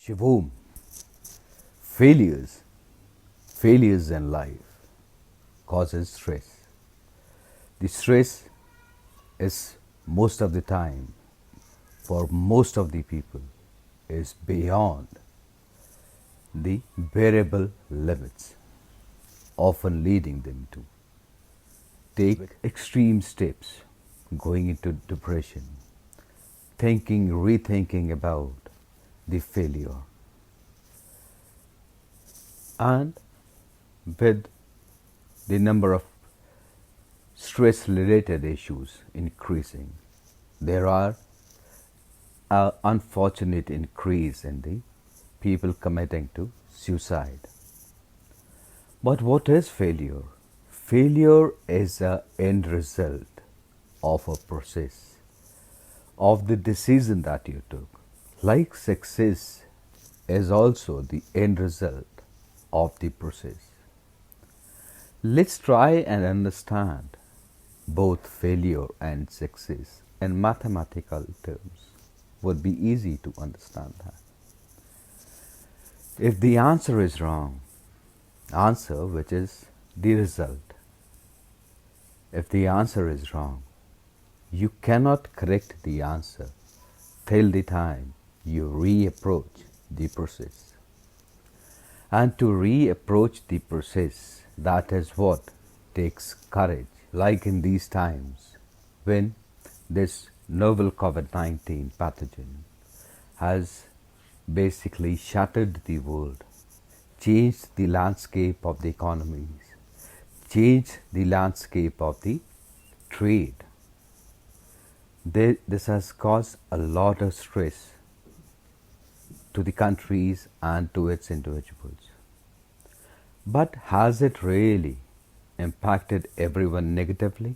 Shivom, failures, failures in life causes stress. The stress is most of the time for most of the people is beyond the bearable limits, often leading them to take extreme steps, going into depression, rethinking about the failure, and with the number of stress related issues increasing, there are an unfortunate increase in the people committing to suicide. But what is failure? Failure is the end result of a process, of the decision that you took. Like success is also the end result of the process. Let's try and understand both failure and success in mathematical terms. Would be easy to understand that. If the answer is wrong, answer which is the result, if the answer is wrong, you cannot correct the answer till the time you reapproach the process. And to reapproach the process, that is what takes courage. Like in these times when this novel COVID-19 pathogen has basically shattered the world, changed the landscape of the economies, changed the landscape of the trade. This has caused a lot of stress to the countries and to its individuals. But has it really impacted everyone negatively?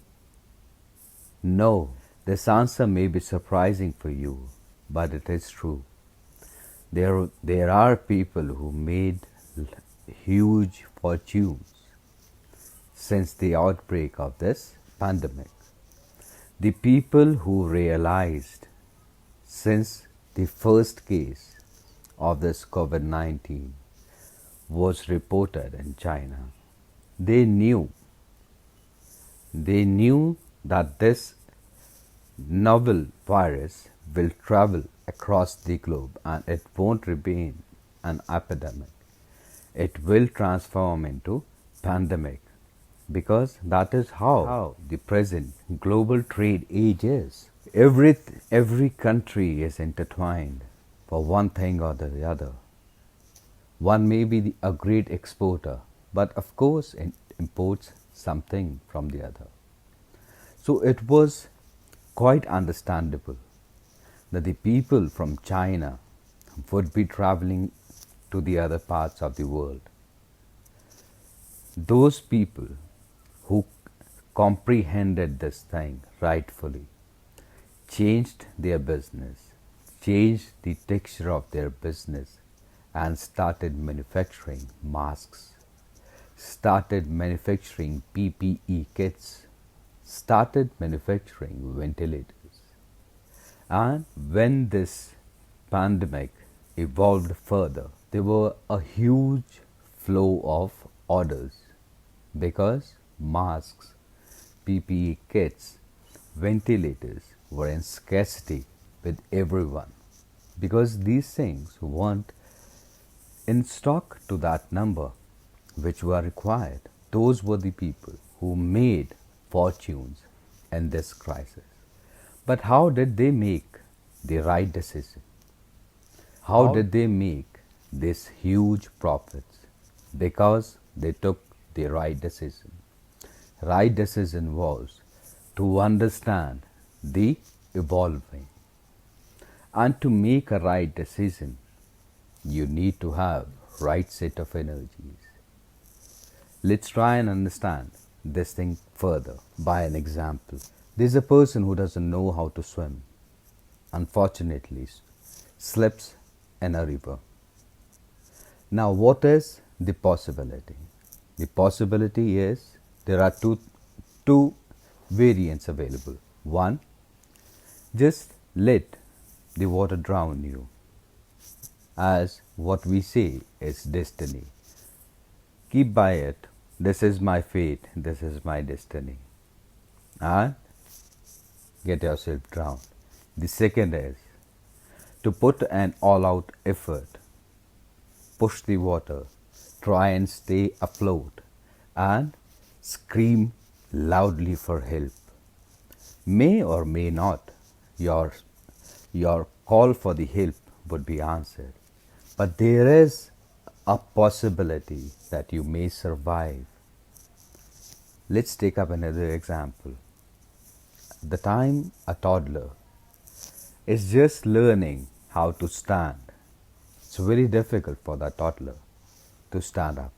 No. This answer may be surprising for you, but it is true. There are people who made huge fortunes since the outbreak of this pandemic. The people who realized since the first case of this COVID-19 was reported in China, they knew that this novel virus will travel across the globe and it won't remain an epidemic. It will transform into pandemic, because that is how the present global trade age is. Every country is intertwined for one thing or the other. One may be a great exporter, but of course it imports something from the other. So it was quite understandable that the people from China would be traveling to the other parts of the world. Those people who comprehended this thing rightfully changed their business, changed the texture of their business, and started manufacturing masks, started manufacturing PPE kits, started manufacturing ventilators. And when this pandemic evolved further, there were a huge flow of orders, because masks, PPE kits, ventilators were in scarcity with everyone, because these things weren't in stock to that number which were required. Those were the people who made fortunes in this crisis. But how did they make the right decision? How did they make these huge profits? Because they took the right decision. Right decision was to understand the evolving. And to make a right decision, you need to have right set of energies. Let's try and understand this thing further by an example. There's a person who doesn't know how to swim. Unfortunately, slips in a river. Now, what is the possibility? The possibility is there are two variants available. One, just let the water drown you. as what we say is destiny. Keep by it. This is my fate, this is my destiny. And get yourself drowned. The second is to put an all out effort, push the water, try and stay afloat, and scream loudly for help. May or may not, your call for the help would be answered. But there is a possibility that you may survive. Let's take up another example. The time a toddler is just learning how to stand, it's very difficult for that toddler to stand up,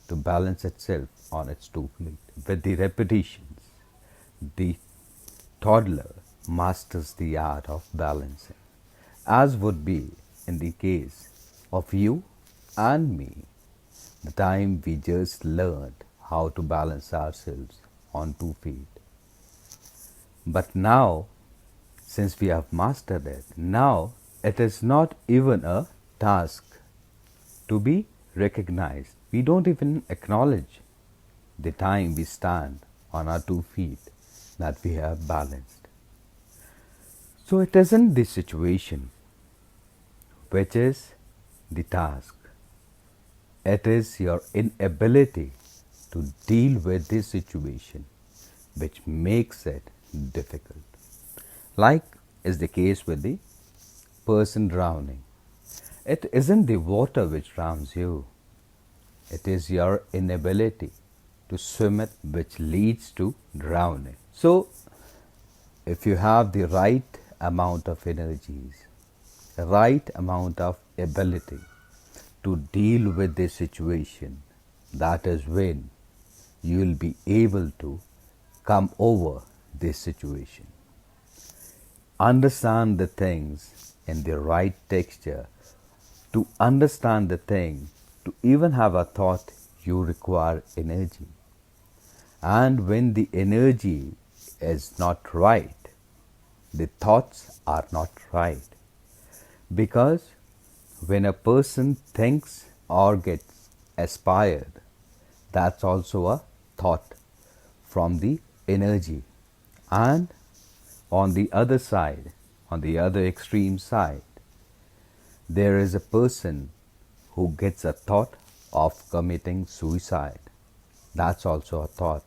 to balance itself on its 2 feet. With the repetitions, the toddler masters the art of balancing, as would be in the case of you and me, the time we just learned how to balance ourselves on 2 feet. But now, since we have mastered it, now it is not even a task to be recognized. We don't even acknowledge the time we stand on our 2 feet that we have balanced. So it isn't the situation which is the task. It is your inability to deal with this situation which makes it difficult. Like is the case with the person drowning. It isn't the water which drowns you. It is your inability to swim it which leads to drowning. So, if you have the right amount of energies, the right amount of ability to deal with this situation, that is when you will be able to come over this situation. Understand the things in the right texture. To understand the thing, to even have a thought, you require energy. And when the energy is not right, the thoughts are not right. Because when a person thinks or gets aspired, that's also a thought from the energy. And on the other side, on the other extreme side, there is a person who gets a thought of committing suicide. That's also a thought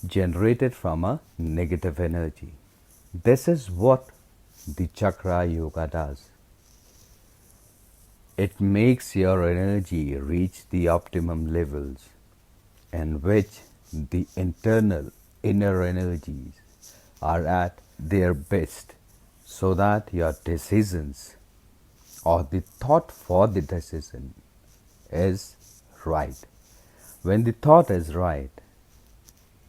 generated from a negative energy. This is what the Chakra Yoga does. It makes your energy reach the optimum levels in which the internal inner energies are at their best, so that your decisions or the thought for the decision is right. When the thought is right,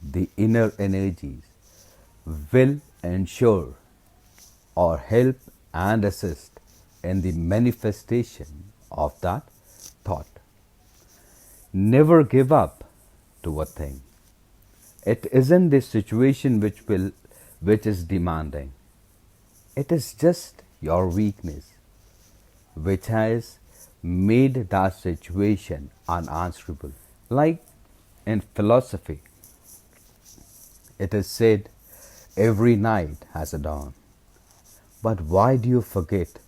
the inner energies will ensure or help and assist in the manifestation of that thought. Never give up to a thing. It isn't the situation which is demanding. It is just your weakness which has made that situation unanswerable. Like in philosophy, it is said, every night has a dawn. But why do you forget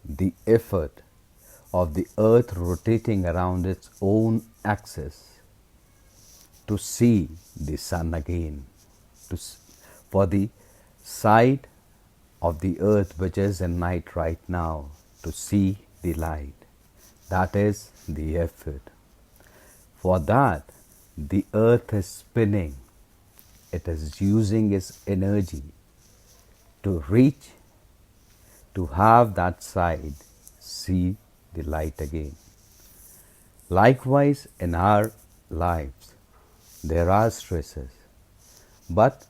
the effort of the earth rotating around its own axis to see the sun again, for the side of the earth which is in night right now to see the light? That is the effort. For that, the earth is spinning. It is using its energy to reach, to have that side see the light again. Likewise, in our lives, there are stresses. But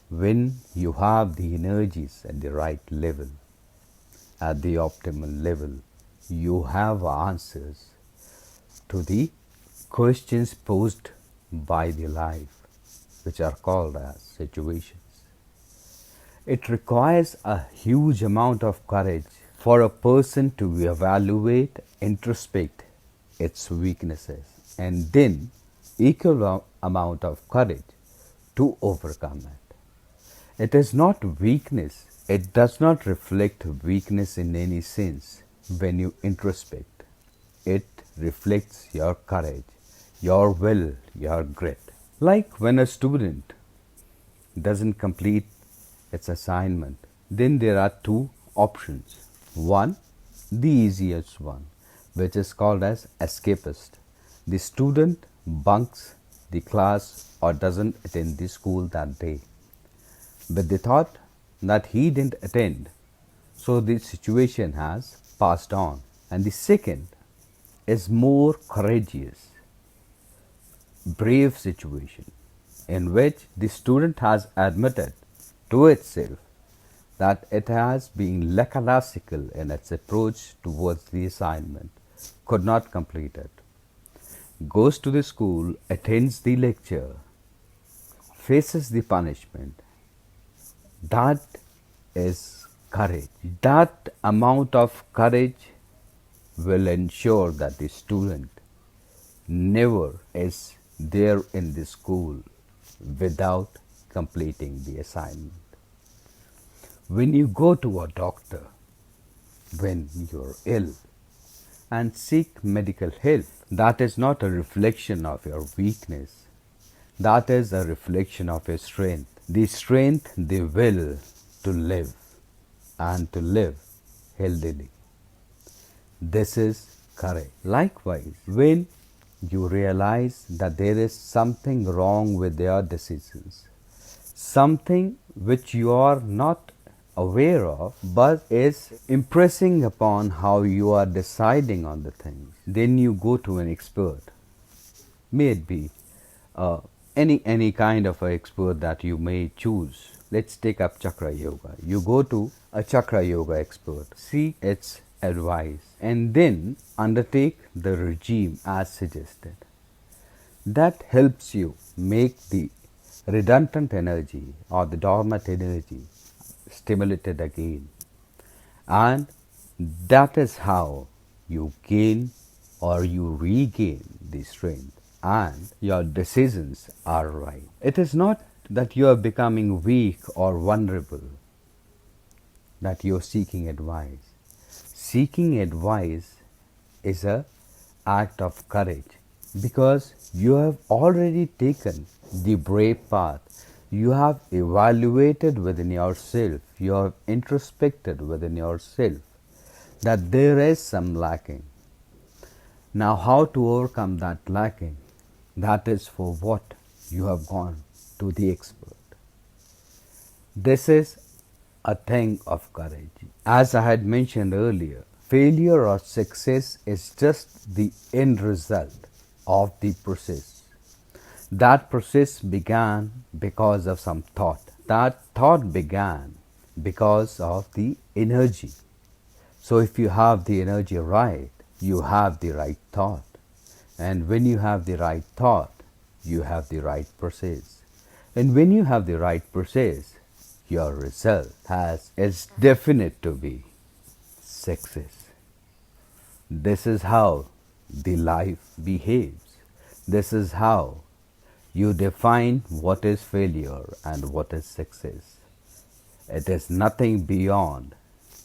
when you have the energies at the right level, at the optimal level, you have answers to the questions posed by the life, which are called as situations. It requires a huge amount of courage for a person to evaluate, introspect its weaknesses, and then equal amount of courage to overcome it. It is not weakness. It does not reflect weakness in any sense when you introspect. It reflects your courage, your will, your grit. Like when a student doesn't complete its assignment, then there are two options. One, the easiest one, which is called as escapist. The student bunks the class or doesn't attend the school that day. But they thought that he didn't attend, so the situation has passed on. And the second is more courageous, brave situation in which the student has admitted to itself that it has been lackadaisical in its approach towards the assignment, could not complete it, goes to the school, attends the lecture, faces the punishment. That is courage. That amount of courage will ensure that the student never is there in the school without completing the assignment. When you go to a doctor, when you're ill and seek medical help, that is not a reflection of your weakness. That is a reflection of your strength. The strength, the will to live and to live healthily. This is courage. Likewise, when you realize that there is something wrong with your decisions, something which you are not aware of but is impressing upon how you are deciding on the things, then you go to an expert. May it be any kind of an expert that you may choose. Let's take up Chakra Yoga. You go to a Chakra Yoga expert, seek its advice, and then undertake the regime as suggested. That helps you make the redundant energy or the dormant energy stimulated again, and that is how you gain or you regain the strength and your decisions are right. It is not that you are becoming weak or vulnerable that you are seeking advice. Seeking advice is an act of courage because you have already taken the brave path. You have evaluated within yourself, you have introspected within yourself that there is some lacking. Now, how to overcome that lacking? That is for what you have gone to the expert. This is a thing of courage. As I had mentioned earlier, failure or success is just the end result of the process. That process began because of some thought. That thought began because of the energy. So if you have the energy right, you have the right thought. And when you have the right thought, you have the right process. And when you have the right process, your result is definite to be success. This is how the life behaves. This is how you define what is failure and what is success. It is nothing beyond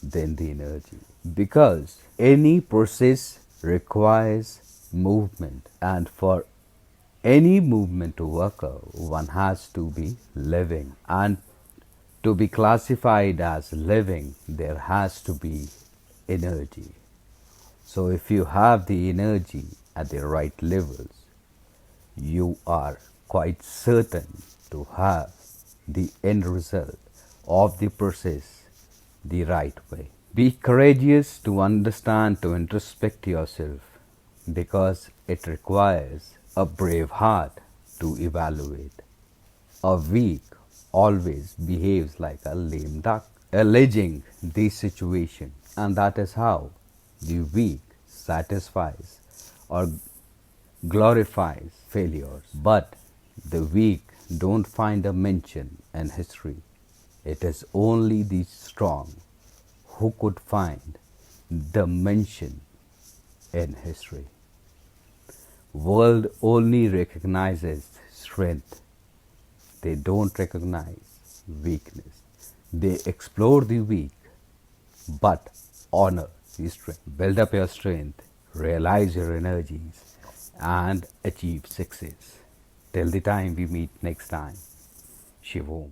than the energy. Because any process requires movement, and for any movement to occur, one has to be living, and to be classified as living, there has to be energy. So if you have the energy at the right levels, you are quite certain to have the end result of the process the right way. Be courageous to understand, to introspect yourself, because it requires a brave heart to evaluate. A weak always behaves like a lame duck, alleging the situation, and that is how the weak satisfies or glorifies failures. But the weak don't find a mention in history. It is only the strong who could find dimension in history. World only recognizes strength. They don't recognize weakness. They explore the weak, but honor the strength. Build up your strength, realize your energies, and achieve success. Till the time we meet next time. Shivom.